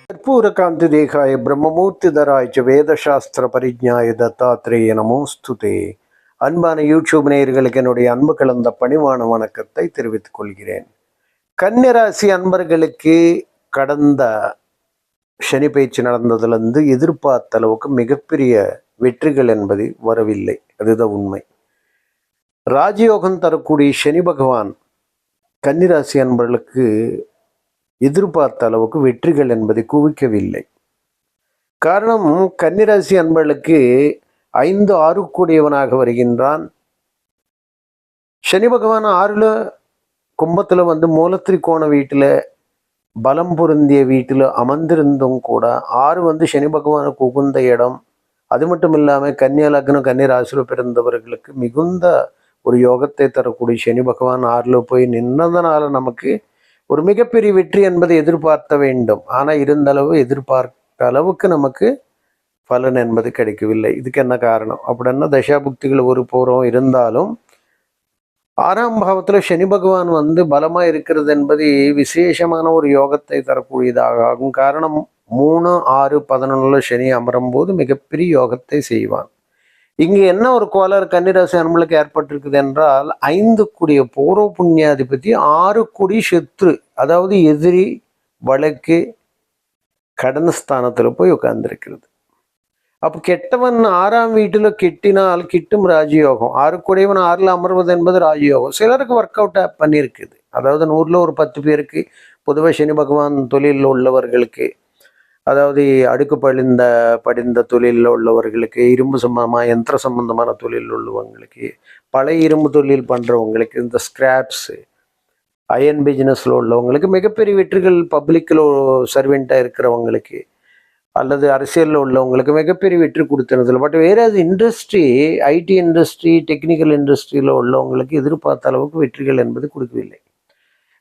कर्पूरकांति देहाय ब्रह्ममूर्तिधराय च வேதசாஸ்திர பரிஜ்ஞாய தத்தாத்ரேய நமோஸ்துதே. அன்பான யூடியூப் நேயர்களுக்கு என்னுடைய அன்பு கலந்த பணிவான வணக்கத்தை தெரிவித்துக் கொள்கிறேன். கன்னிராசி அன்பர்களுக்கு கடந்த சனி பயிற்சி நடந்ததுலேருந்து எதிர்பார்த்த அளவுக்கு மிகப்பெரிய வெற்றிகள் என்பது வரவில்லை. அதுதான் உண்மை. ராஜயோகம் தரக்கூடிய சனி பகவான் கன்னிராசி அன்பர்களுக்கு எதிர்பார்த்த அளவுக்கு வெற்றிகள் என்பதை குவிக்கவில்லை. காரணம், கன்னிராசி அன்பர்களுக்கு 5-6 கூடியவனாக வருகின்றான். சனி பகவான் 6ல் கும்பத்தில் வந்து மூலத்திரிகோண வீட்டில் பலம் பொருந்திய வீட்டில் அமர்ந்திருந்தும் கூட 6 வந்து சனி பகவானுக்கு உகுந்த இடம். அது மட்டும் இல்லாமல் கன்னியா லக்னம் கன்னி ராசியில் பிறந்தவர்களுக்கு மிகுந்த ஒரு யோகத்தை தரக்கூடிய சனி பகவான் 6ல் போய் நின்றதுனால நமக்கு ஒரு மிகப்பெரிய வெற்றி என்பதை எதிர்பார்த்த வேண்டும். ஆனால் இருந்தளவு எதிர்பார்த்த அளவுக்கு நமக்கு பலன் என்பது கிடைக்கவில்லை. இதுக்கு என்ன காரணம் அப்படின்னா, தசாபுக்திகள் ஒரு போகிறோம் இருந்தாலும் 6ஆம் பாவத்தில் சனி பகவான் வந்து பலமாக இருக்கிறது என்பது விசேஷமான ஒரு யோகத்தை தரக்கூடியதாக ஆகும். காரணம், 3, 6, 11 சனி அமரும் போது மிகப்பெரிய யோகத்தை செய்வான். இங்கே என்ன ஒரு கோளாறு கன்னிராசி அன்பளுக்கு ஏற்பட்டிருக்குது என்றால், 5 கூடிய பூர்வ புண்ணியாதிபதி 6 கூடி சத்ரு, அதாவது எதிரி, வழக்கு, கடன் ஸ்தானத்தில் போய் உட்கார்ந்துருக்கிறது. அப்போ கெட்டவன் 6ஆம் வீட்டில் கெட்டினால் கிட்டும் ராஜயோகம். 6 கூடியவன் 6ல் அமர்வது என்பது ராஜயோகம். சிலருக்கு ஒர்க் அவுட் பண்ணியிருக்குது. அதாவது 100ல் ஒரு 10 பேருக்கு பொதுவாக சனி பகவான் தொழிலில் உள்ளவர்களுக்கு, அதாவது அடுக்கு படிந்த தொழிலில் உள்ளவர்களுக்கு, இரும்பு சம்பந்தமாக யந்திர சம்பந்தமான தொழில் உள்ளவங்களுக்கு, பழைய இரும்பு தொழில் பண்ணுறவங்களுக்கு, இந்த ஸ்கிராப்ஸு அயன் பிஸ்னஸில் உள்ளவங்களுக்கு மிகப்பெரிய வெற்றிகள், பப்ளிக்கில் சர்வெண்ட்டாக இருக்கிறவங்களுக்கு அல்லது அரசியலில் உள்ளவங்களுக்கு மிகப்பெரிய வெற்றி கொடுத்துருதில்ல. பட் வேறு இண்டஸ்ட்ரி, ஐடி இண்டஸ்ட்ரி, டெக்னிக்கல் இண்டஸ்ட்ரியில் உள்ளவங்களுக்கு எதிர்பார்த்த அளவுக்கு வெற்றிகள் என்பது கொடுக்கவில்லை.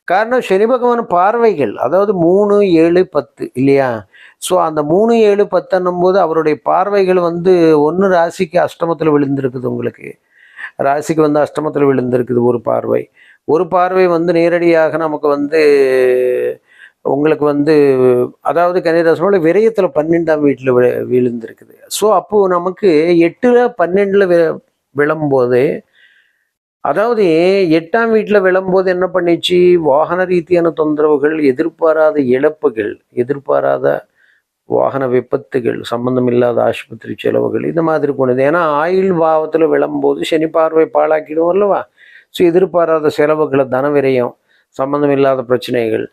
காரணம், சனி பகவான் பார்வைகள், அதாவது 3, 7, 10 இல்லையா? ஸோ அந்த 3, 7, 10 போது அவருடைய பார்வைகள் வந்து ஒன்று ராசிக்கு அஷ்டமத்தில் விழுந்திருக்குது. உங்களுக்கு ராசிக்கு வந்து அஷ்டமத்தில் விழுந்திருக்குது ஒரு பார்வை வந்து நேரடியாக நமக்கு வந்து உங்களுக்கு வந்து, அதாவது கன்னிராசியோட விரயத்தில் 12ஆம் வீட்டில் விழுந்திருக்குது. ஸோ அப்போது நமக்கு 8ல் 12ல் விழும்போது, அதாவது 8ஆம் வீட்டில் விழும்போது என்ன பண்ணிச்சு, வாகன ரீதியான தொந்தரவுகள், எதிர்பாராத இழப்புகள், எதிர்பாராத வாகன விபத்துகள், சம்பந்தம் இல்லாத ஆஸ்பத்திரி செலவுகள், இந்த மாதிரி போனது. ஏன்னா ஆயுள் பாவத்தில் விழும்போது சனி பார்வை பாழாக்கிடும் அல்லவா? ஸோ எதிர்பாராத செலவுகளை, தன விரயம், சம்பந்தம் இல்லாத பிரச்சனைகள்,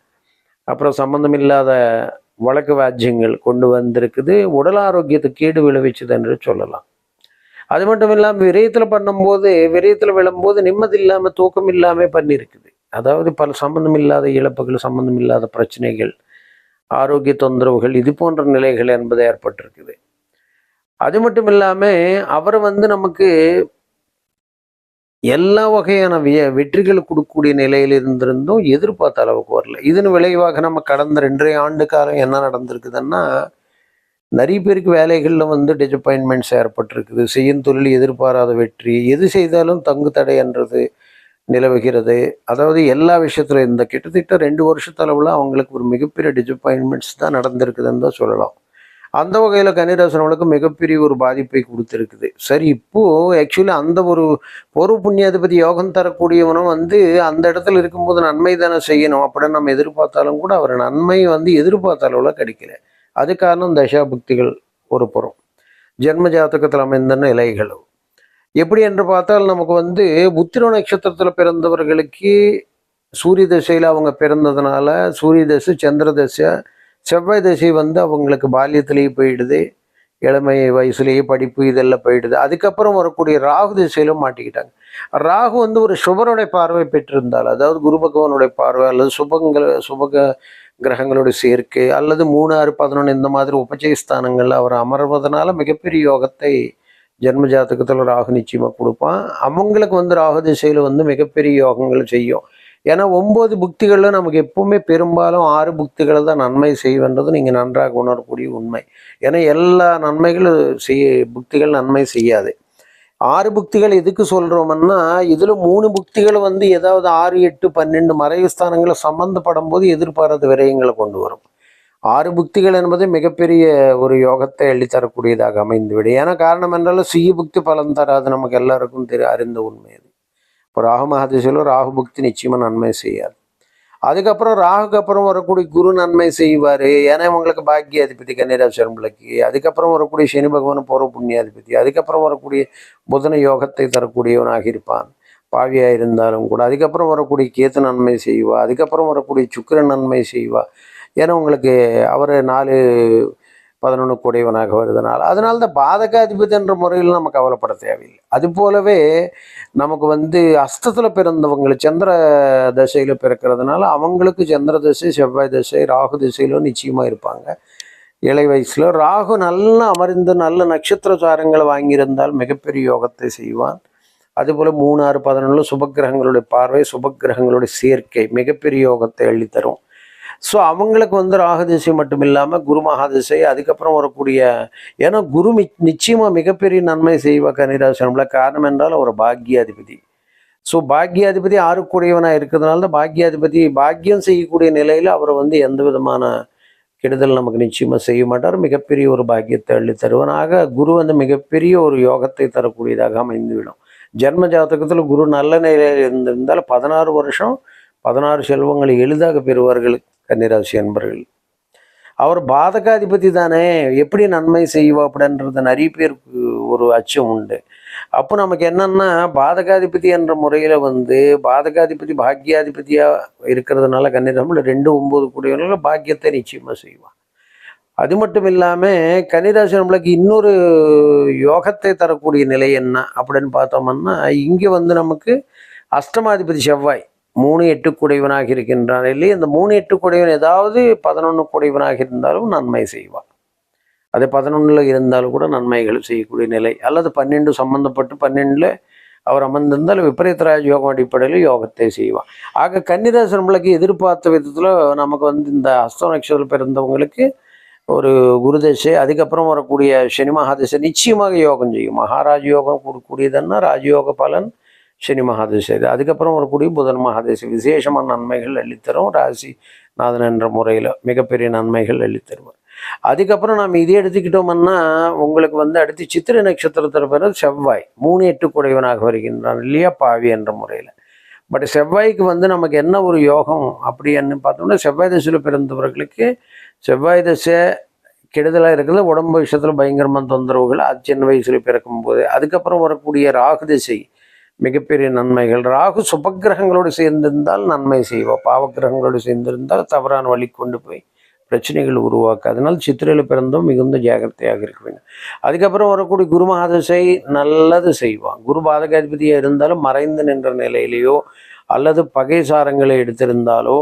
அப்புறம் சம்பந்தம் இல்லாத வழக்கு வாஜ்யங்கள் கொண்டு வந்திருக்குது. உடல் ஆரோக்கியத்துக்கு கேடு விளைவிச்சது என்று சொல்லலாம். அது மட்டும் இல்லாமல் விரயத்தில் விழும்போது நிம்மதி இல்லாமல், தூக்கம் இல்லாமல் பண்ணியிருக்குது. அதாவது பல சம்பந்தம் இல்லாத இழப்புகள், சம்பந்தம் இல்லாத பிரச்சனைகள், ஆரோக்கிய தொந்தரவுகள், இது போன்ற நிலைகள் என்பது ஏற்பட்டிருக்குது. அது மட்டும் இல்லாமல் அவர் வந்து நமக்கு எல்லா வகையான வெற்றிகள் கொடுக்கக்கூடிய நிலையில் இருந்திருந்தும் எதிர்பார்த்த அளவுக்கு வரல. இதன் விளைவாக நம்ம கடந்த 2.5 ஆண்டு காலம் என்ன நடந்திருக்குதுன்னா, நிறைய பேருக்கு வேலைகளில் வந்து டிசப்பாயின்மெண்ட்ஸ் ஏற்பட்டிருக்குது. செய்யும் தொழில் எதிர்பாராத வெற்றி, எது செய்தாலும் தங்கு தடை என்றது நிலவுகிறது. அதாவது எல்லா விஷயத்துல இந்த கிட்டத்தட்ட 2 வருஷத்தளவில் அவங்களுக்கு ஒரு மிகப்பெரிய டிசப்பாயின்மெண்ட்ஸ் தான் நடந்திருக்குதுன்னு தான் சொல்லலாம். அந்த வகையில் கன்னிராசினவளுக்கு மிகப்பெரிய ஒரு பாதிப்பை கொடுத்துருக்குது. சரி, இப்போது ஆக்சுவலி அந்த ஒரு பொறு புண்ணியாதிபதி யோகம் தரக்கூடியவனும் வந்து அந்த இடத்துல இருக்கும்போது நன்மை தானே செய்யணும் அப்படின்னு நம்ம எதிர்பார்த்தாலும் கூட அவர் நன்மை வந்து எதிர்பார்த்த அளவில் கிடைக்கல. அது காரணம் தசாபுக்திகள் ஒரு புறம், ஜென்ம ஜாதகத்தில் அமைந்த நிலைகளும். எப்படி என்று பார்த்தால், நமக்கு வந்து உத்திர நட்சத்திரத்தில் பிறந்தவர்களுக்கு சூரிய தசையில் அவங்க பிறந்ததுனால, சூரிய தசை, சந்திர தசை, செவ்வாய் தசை வந்து அவங்களுக்கு பால்யத்திலேயே போயிடுது, இளமை வயசுலேயே படிப்பு இதெல்லாம் போயிடுது. அதுக்கப்புறம் வரக்கூடிய ராகு திசையிலும் மாட்டிக்கிட்டாங்க. ராகு வந்து ஒரு சுபருடைய பார்வை பெற்றிருந்தால், அதாவது குரு பகவானுடைய பார்வை அல்லது சுப கிரகங்களுடைய சேர்க்கை அல்லது 3, 6, 11 இந்த மாதிரி உபச்சய ஸ்தானங்களில் அவர் அமர்வதனால மிகப்பெரிய யோகத்தை ஜென்ம ஜாதகத்தில் ராகு நிச்சயமாக கொடுப்பான். அவங்களுக்கு வந்து ராகு திசையில் வந்து மிகப்பெரிய யோகங்கள் செய்யும். ஏன்னா 9 புக்திகளில் நமக்கு எப்பவுமே பெரும்பாலும் 6 புக்திகளை தான் நன்மை செய்வன்றது நீங்கள் நன்றாக உணரக்கூடிய உண்மை. ஏன்னா எல்லா நன்மைகளும் புக்திகள் நன்மை செய்யாது. 6 புக்திகள் எதுக்கு சொல்கிறோம்னா, இதில் 3 புக்திகள் வந்து ஏதாவது 6, 8, 12 மறைவு ஸ்தானங்களை சம்பந்தப்படும் போது எதிர்பாராத விரயங்களை கொண்டு வரும். 6 புக்திகள் என்பது மிகப்பெரிய ஒரு யோகத்தை அள்ளித்தரக்கூடியதாக அமைந்துவிடும். ஏன்னா காரணம் என்றாலும் சுய புக்தி பலன் தராது, நமக்கு எல்லாருக்கும் அறிந்த உண்மை அது. இப்போ ராகு மகாதிசையில் ராகு புக்தி நிச்சயமாக நன்மை செய்யாது. அதுக்கப்புறம் ராகுக்கு அப்புறம் வரக்கூடிய குரு நன்மை செய்வார், ஏன்னா உங்களுக்கு பாக்கியாதிபதி கன்னிராசி அன்பர்களுக்கு. அதுக்கப்புறம் வரக்கூடிய சனி பகவான் பூர்வ புண்ணியாதிபதி. அதுக்கப்புறம் வரக்கூடிய புதன யோகத்தை தரக்கூடியவனாக இருப்பான் பாவியாக இருந்தாலும் கூட. அதுக்கப்புறம் வரக்கூடிய கேத்து நன்மை செய்வா. அதுக்கப்புறம் வரக்கூடிய சுக்கிரன் நன்மை செய்வா, ஏன்னா உங்களுக்கு அவர் 4-11 கூடியவனாக வருதுனால. அதனால தான் பாதகாதிபதி என்ற முறையில் நம்ம கவலைப்பட தேவையில்லை. அது போலவே நமக்கு வந்து அஸ்தத்தில் பிறந்தவங்களுக்கு சந்திர தசையில் பிறக்கிறதுனால அவங்களுக்கு சந்திர தசை, செவ்வாய் தசை, ராகு திசையிலும் நிச்சயமாக இருப்பாங்க. இளை வயசில் ராகு நல்லா அமர்ந்து நல்ல நட்சத்திர சாரங்களை வாங்கியிருந்தால் மிகப்பெரிய யோகத்தை செய்வான். அதுபோல் 3, 6, 11 சுபக்கிரகங்களுடைய பார்வை, சுபக்கிரகங்களுடைய சேர்க்கை மிகப்பெரிய யோகத்தை அள்ளித்தரும். ஸோ அவங்களுக்கு வந்து ராகதிசை மட்டும் இல்லாமல் குரு மகாதிசை, அதுக்கப்புறம் வரக்கூடிய, ஏன்னா குரு நிச்சயமாக மிகப்பெரிய நன்மை செய்வா கன்னிராசி. காரணம் என்றால் அவர் பாக்கியாதிபதி. ஸோ பாக்கியாதிபதி 6 கூடியவனாக இருக்கிறதுனால தான் பாக்கியாதிபதி பாக்கியம் செய்யக்கூடிய நிலையில் அவர் வந்து எந்த விதமான கெடுதல் நமக்கு நிச்சயமாக செய்ய மாட்டார். மிகப்பெரிய ஒரு பாக்கியத்தை அள்ளி தருவனாக குரு வந்து மிகப்பெரிய ஒரு யோகத்தை தரக்கூடியதாக அமைந்துவிடும். ஜென்ம ஜாதகத்தில் குரு நல்ல நிலையில் இருந்திருந்தால் 16 வருஷம் 16 செல்வங்களை எளிதாக பெறுவார்கள் கன்னிராசி அன்பர்கள். அவர் பாதகாதிபதி தானே, எப்படி நன்மை செய்வா அப்படின்றது நிறைய பேருக்கு ஒரு அச்சம் உண்டு. அப்போ நமக்கு என்னன்னா, பாதகாதிபதி என்ற முறையில் வந்து பாதகாதிபதி பாக்கியாதிபதியாக இருக்கிறதுனால கன்னிராசி 2, 9 கூடியவர்கள் பாக்கியத்தை நிச்சயமாக செய்வான். அது மட்டும் இல்லாமல் கன்னிராசி நம்மளுக்கு இன்னொரு யோகத்தை தரக்கூடிய நிலை என்ன அப்படின்னு பார்த்தோம்னா, இங்கே வந்து நமக்கு அஷ்டமாதிபதி செவ்வாய் 3, 8 கூடையவனாக இருக்கின்றான் இல்லையே. இந்த 3, 8 கூடையவன் ஏதாவது 11 கூடையவனாக இருந்தாலும் நன்மை செய்வான். அது 11ல் இருந்தாலும் கூட நன்மைகள் செய்யக்கூடிய நிலை, அல்லது 12 சம்பந்தப்பட்டு 12ல் அவர் அமர்ந்திருந்தால் விபரீத ராஜயோகம் அடிப்படையில் யோகத்தை செய்வான். ஆக கன்னிராசி நம்மளுக்கு எதிர்பார்த்த விதத்தில் நமக்கு வந்து இந்த ஹஸ்த நட்சத்திரத்தில் பிறந்தவங்களுக்கு ஒரு குருதசை, அதுக்கப்புறம் வரக்கூடிய சனி மகாதசை நிச்சயமாக யோகம் செய்யும். மகாராஜ யோகம் கொடுக்கக்கூடியதுன்னா ராஜயோக பலன் சனி மகாதசை. அதுக்கப்புறம் வரக்கூடிய புதன் மகாதசை விசேஷமான நன்மைகள் அள்ளித்தரும். ராசி நாதன் என்ற முறையில் மிகப்பெரிய நன்மைகள் அள்ளித்தருவார். அதுக்கப்புறம் நாம் இதே எடுத்துக்கிட்டோம்னா உங்களுக்கு வந்து அடுத்து சித்திரை நட்சத்திரத்தில் பிறகு செவ்வாய் 3, 8 கூடையவனாக வருகின்றான் இல்லையா, பாவி என்ற முறையில். பட் செவ்வாய்க்கு வந்து நமக்கு என்ன ஒரு யோகம் அப்படின்னு பார்த்தோம்னா, செவ்வாய் தசையில் பிறந்தவர்களுக்கு செவ்வாய் தசை கெடுதலாக இருக்கிறது, உடம்பு விஷயத்தில் பயங்கரமான தொந்தரவுகள் அது சின்ன வயசில் பிறக்கும்போது. அதுக்கப்புறம் வரக்கூடிய ராகு திசை மிகப்பெரிய நன்மைகள். ராகு சுபக்கிரகங்களோடு சேர்ந்திருந்தால் நன்மை செய்வோம், பாவக்கிரகங்களோடு சேர்ந்திருந்தால் தவறான வழி கொண்டு போய் பிரச்சனைகள் உருவாக்கு. அதனால் சித்திரையில் பிறந்தும் மிகுந்த ஜாகிரதையாக இருக்க வேண்டும். அதுக்கப்புறம் வரக்கூடிய குரு மகாதசை நல்லது செய்வான். குரு பாதகாதிபதியாக இருந்தாலும் மறைந்து நின்ற நிலையிலேயோ அல்லது பகை சாரங்களை எடுத்திருந்தாலோ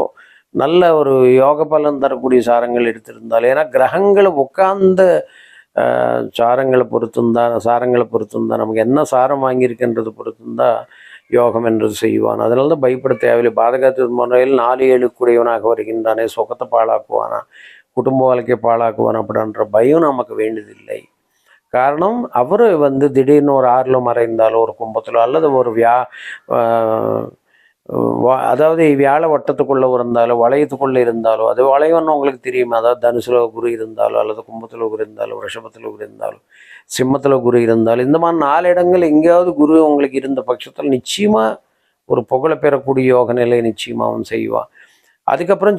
நல்ல ஒரு யோக பலன் தரக்கூடிய சாரங்கள் எடுத்திருந்தாலும், ஏன்னா கிரகங்களை உட்கார்ந்த சாரங்களை பொறுத்துந்தான் நமக்கு என்ன சாரம் வாங்கியிருக்கின்றது பொறுத்துந்தான் யோகம் என்றது செய்வான். அதனால தான் பயப்பட தேவையில்லை. பாதகாத்து முறையில் 4, 7 கூடியவனாக வருகின்றானே, சொகத்தை பாழாக்குவானா, குடும்ப வாழ்க்கையை பாழாக்குவான் அப்படின்ற பயம் நமக்கு வேண்டியதில்லை. காரணம் அவர் வந்து திடீர்னு ஒரு 6ல் மறைந்தாலோ ஒரு கும்பத்திலோ அல்லது ஒரு அதாவது வியாழ வட்டத்துக்குள்ளே இருந்தாலோ வளையத்துக்குள்ளே இருந்தாலோ, அது வளையம்னு உங்களுக்கு தெரியும். அதாவது தனுசுல குரு இருந்தாலோ அல்லது கும்பத்தில் குரு இருந்தாலோ ரிஷபத்தில் குரு இருந்தாலோ சிம்மத்தில் குரு இருந்தாலும், இந்த மாதிரி 4 இடங்கள் எங்கேயாவது குரு உங்களுக்கு இருந்த பட்சத்தில் நிச்சயமாக ஒரு புகழை பெறக்கூடிய யோக நிலை நிச்சயமாக அவன் செய்வான். அதுக்கப்புறம்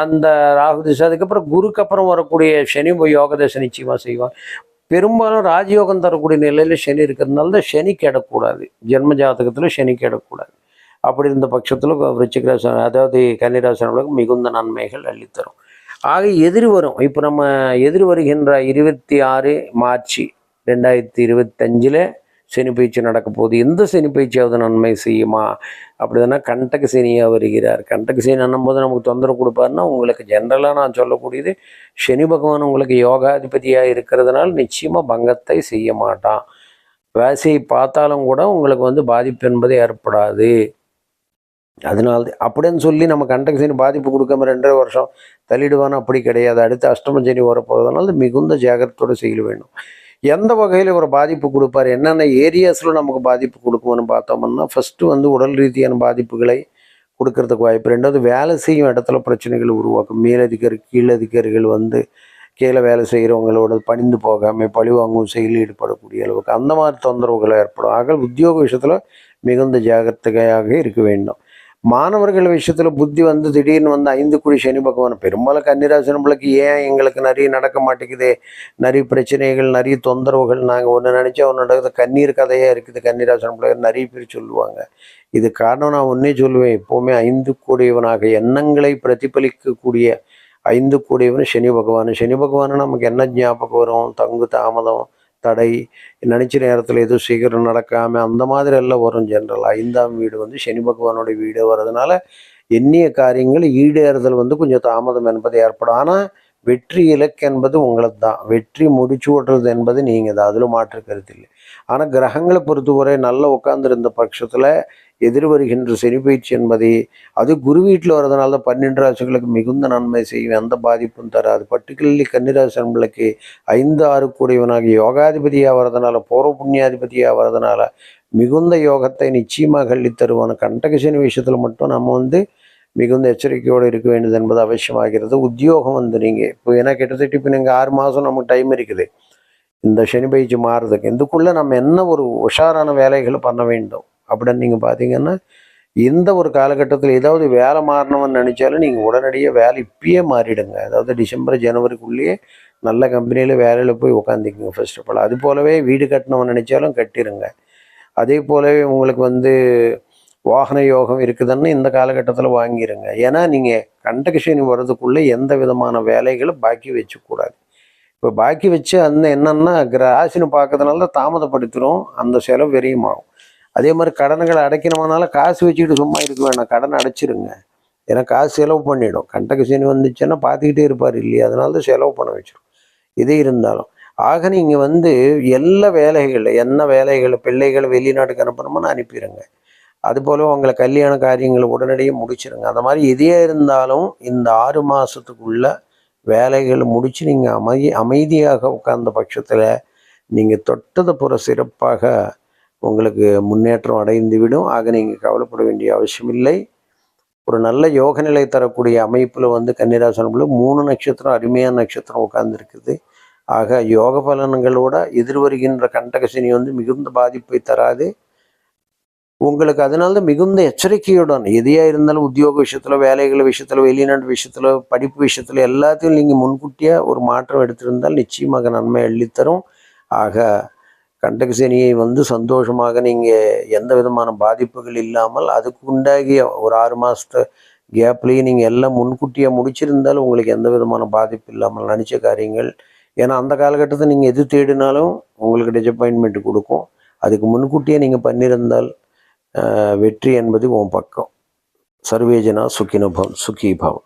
அந்த ராகு திசை, அதுக்கப்புறம் குருக்கு அப்புறம் வரக்கூடிய சனி யோக திசை நிச்சயமாக செய்வான். பெரும்பாலும் ராஜயோகம் தரக்கூடிய நிலையில் சனி இருக்கிறதுனால தான் சனி கெடக்கூடாது. ஜென்ம ஜாதகத்தில் சனி கெடக்கூடாது. அப்படி இருந்த பட்சத்தில் விருச்சிக ராசி அதாவது கன்னிராசினர்களுக்கு மிகுந்த நன்மைகள் அள்ளித்தரும். ஆக எதிர் வரும், இப்போ நம்ம எதிர் வருகின்ற 26 மார்ச் 2025 சனி பயிற்சி நடக்க போகுது. எந்த சனி பயிற்சியாவது நன்மை செய்யுமா அப்படின்னா, கண்டக சனியாக வருகிறார். கண்டக சனி அண்ணும்போது நமக்கு தொந்தரவு கொடுப்பாருன்னா, உங்களுக்கு ஜென்ரலாக நான் சொல்லக்கூடியது சனி பகவான் உங்களுக்கு யோகாதிபதியாக இருக்கிறதுனால நிச்சயமாக பங்கத்தை செய்ய மாட்டான். ராசியை பார்த்தாலும் கூட உங்களுக்கு வந்து பாதிப்பு என்பது ஏற்படாது. அதனால அப்படின்னு சொல்லி நம்ம கண்டக சனி பாதிப்பு கொடுக்காம 2.5 வருஷம் தள்ளிடுவான்னு அப்படி கிடையாது. அடுத்து அஷ்டம சனி வரப்போகிறதுனால மிகுந்த ஜாகிரத்தோடு செய்ய வேண்டும். எந்த வகையில் ஒரு பாதிப்பு கொடுப்பார், என்னென்ன ஏரியாஸில் நமக்கு பாதிப்பு கொடுக்கும்னு பார்த்தோம்னா, ஃபஸ்ட்டு வந்து உடல் ரீதியான பாதிப்புகளை கொடுக்கறதுக்கு வாய்ப்பு. ரெண்டாவது வேலை செய்யும் இடத்துல பிரச்சனைகள் உருவாக்கும். மேலதிகாரி கீழதிகாரிகள் வந்து கீழே வேலை செய்கிறவங்களோட பணிந்து போகாமல் பழிவாங்கும் செயலில் ஈடுபடக்கூடிய அளவுக்கு அந்த மாதிரி தொந்தரவுகள் ஏற்படும். ஆக உத்தியோக விஷயத்தில் மிகுந்த ஜாகிரதையாக இருக்க வேண்டும். மாணவர்கள் விஷயத்தில் புத்தி வந்து திடீர்னு வந்து 5 குழி சனி பகவான் பெரும்பாலும் கன்னிராசி நம்மளுக்கு ஏன் எங்களுக்கு நிறைய நடக்க மாட்டேங்குது, நிறைய பிரச்சனைகள், நிறைய தொந்தரவுகள், நாங்கள் ஒன்று நினச்சா ஒன்று நடக்குது, கண்ணீர் கதையாக இருக்குது கன்னிராசி நம்மளுக்கு நிறைய பேர் சொல்லுவாங்க. இது காரணம் நான் ஒன்றே சொல்லுவேன், எப்போவுமே 5 கூடியவனாக எண்ணங்களை பிரதிபலிக்கக்கூடிய 5 கூடியவன் சனி பகவான். சனி பகவான் நமக்கு என்ன ஞாபகம் வரும், தங்கு தாமதம், தடை, நினச்ச நேரத்தில் எதுவும் சீக்கிரம் நடக்காமல் அந்த மாதிரி எல்லாம் வரும். ஜென்ரல் 5ஆம் வீடு வந்து சனி பகவானோட வீடு வர்றதுனால எண்ணிய காரியங்கள் ஈடேறுதல் வந்து கொஞ்சம் தாமதம் என்பது ஏற்படும். ஆனால் வெற்றி இலக்கு என்பது உங்களுக்கு தான். வெற்றி முடிச்சு விடுறது என்பது நீங்கள் தான், அதில் மாற்று கருத்து இல்லை. ஆனால் கிரகங்களை பொறுத்தவரை நல்லா உட்கார்ந்துருந்த பட்சத்தில் எதிர்வருகின்ற சனி பயிற்சி என்பதை அது குரு வீட்டில் வர்றதுனால தான் 12 ராசிகளுக்கு மிகுந்த நன்மை செய்யும், எந்த பாதிப்பும் தராது. பர்டிகுலர்லி கன்னிராசி நம்மளுக்கு 5, 6 கூடியவனாக யோகாதிபதியாக வர்றதுனால, பூர்வ புண்ணியாதிபதியாக வர்றதுனால மிகுந்த யோகத்தை நிச்சயமாக அள்ளித்தருவான. கண்டகசனி விஷயத்தில் மட்டும் நம்ம வந்து மிகுந்த எச்சரிக்கையோடு இருக்க வேண்டியது என்பது அவசியமாகிறது. உத்தியோகம் வந்து நீங்கள் இப்போ ஏன்னா கிட்டத்தட்ட இப்போ நீங்கள் 6 மாதம் நமக்கு டைம் இருக்குது இந்த சனி பயிற்சி மாறுறதுக்கு. இதுக்குள்ளே நம்ம என்ன ஒரு உஷாரான வேலைகளை பண்ண வேண்டும் அப்படின்னு நீங்கள் பார்த்தீங்கன்னா, இந்த ஒரு காலகட்டத்தில் ஏதாவது வேலை மாறணும்னு நினச்சாலும் நீங்கள் உடனடியாக வேலை இப்பயே மாறிடுங்க. அதாவது டிசம்பர் ஜனவரிக்குள்ளேயே நல்ல கம்பெனியில் வேலையில் போய் உட்காந்துக்குங்க ஃபர்ஸ்ட் ஆஃப் ஆல். அது போலவே வீடு கட்டணும்னு நினச்சாலும் கட்டிடுங்க. அதே போலவே உங்களுக்கு வந்து வாகன யோகம் இருக்குதுன்னு இந்த காலகட்டத்தில் வாங்கிடுங்க. ஏன்னா நீங்கள் கண்டகசனி வர்றதுக்குள்ளே எந்த விதமான வேலைகளும் பாக்கி வச்சுக்கூடாது. இப்போ பாக்கி வச்சு அந்த என்னன்னா ராசின்னு பார்க்கறதுனால தான் தாமதப்படுத்திடும், அந்த செலவு வெறியுமாகும். அதே மாதிரி கடன்களை அடைக்கணுமானால காசு வச்சுக்கிட்டு சும்மா இருக்க வேணாம், கடனை அடைச்சிருங்க. ஏன்னா காசு செலவு பண்ணிடும். கண்டகசனி வந்துச்சுன்னா பார்த்துக்கிட்டே இருப்பார் இல்லையா, அதனால தான் செலவு பண்ண வச்சிடும். இதே இருந்தாலும் ஆக நீங்கள் வந்து எல்லா வேலைகள் என்ன வேலைகள் பிள்ளைகளை வெளிநாட்டுக்கு அனுப்பணுமோ அனுப்பிடுங்க. அதுபோல் உங்களை கல்யாண காரியங்களை உடனடியாக முடிச்சிடுங்க. அந்த மாதிரி எதே இருந்தாலும் இந்த 6 மாதத்துக்குள்ள வேலைகளை முடித்து நீங்கள் அமைதியாக உட்கார்ந்த பட்சத்தில் நீங்கள் தொட்டதை புற சிறப்பாக உங்களுக்கு முன்னேற்றம் அடைந்து விடும். ஆக நீங்கள் கவலைப்பட வேண்டிய அவசியம் இல்லை. ஒரு நல்ல யோக நிலை தரக்கூடிய அமைப்பில் வந்து கன்னிராசி 3 நட்சத்திரம் அருமையான நட்சத்திரம் உட்கார்ந்துருக்குது. ஆக யோக பலன்களோட எதிர்வருகின்ற கண்டகசனி வந்து மிகுந்த பாதிப்பை தராது உங்களுக்கு. அதனால மிகுந்த எச்சரிக்கையுடன் எதையா இருந்தாலும் உத்தியோக விஷயத்தில், வேலைகள் விஷயத்தில், வெளிநாட்டு விஷயத்தில், படிப்பு விஷயத்தில் எல்லாத்தையும் நீங்கள் முன்கூட்டியாக ஒரு மாற்றம் எடுத்திருந்தால் நிச்சயமாக நன்மை அள்ளித்தரும். ஆக கண்டகசனியை வந்து சந்தோஷமாக நீங்கள் எந்த விதமான பாதிப்புகள் இல்லாமல் அதுக்கு உண்டாகிய ஒரு 6 மாதத்து கேப்லேயே நீங்கள் எல்லாம் முன்கூட்டியாக முடிச்சிருந்தாலும் உங்களுக்கு எந்த விதமான பாதிப்பு இல்லாமல் நினச்ச காரியங்கள். ஏன்னா அந்த காலகட்டத்தில் நீங்கள் எது தேடினாலும் உங்களுக்கு டிசப்பாயின்மெண்ட் கொடுக்கும். அதுக்கு முன்கூட்டியே நீங்கள் பண்ணியிருந்தால் வெற்றி என்பது உன் பக்கம். சர்வேஜனா சுகினோ பவ சுகி பவ.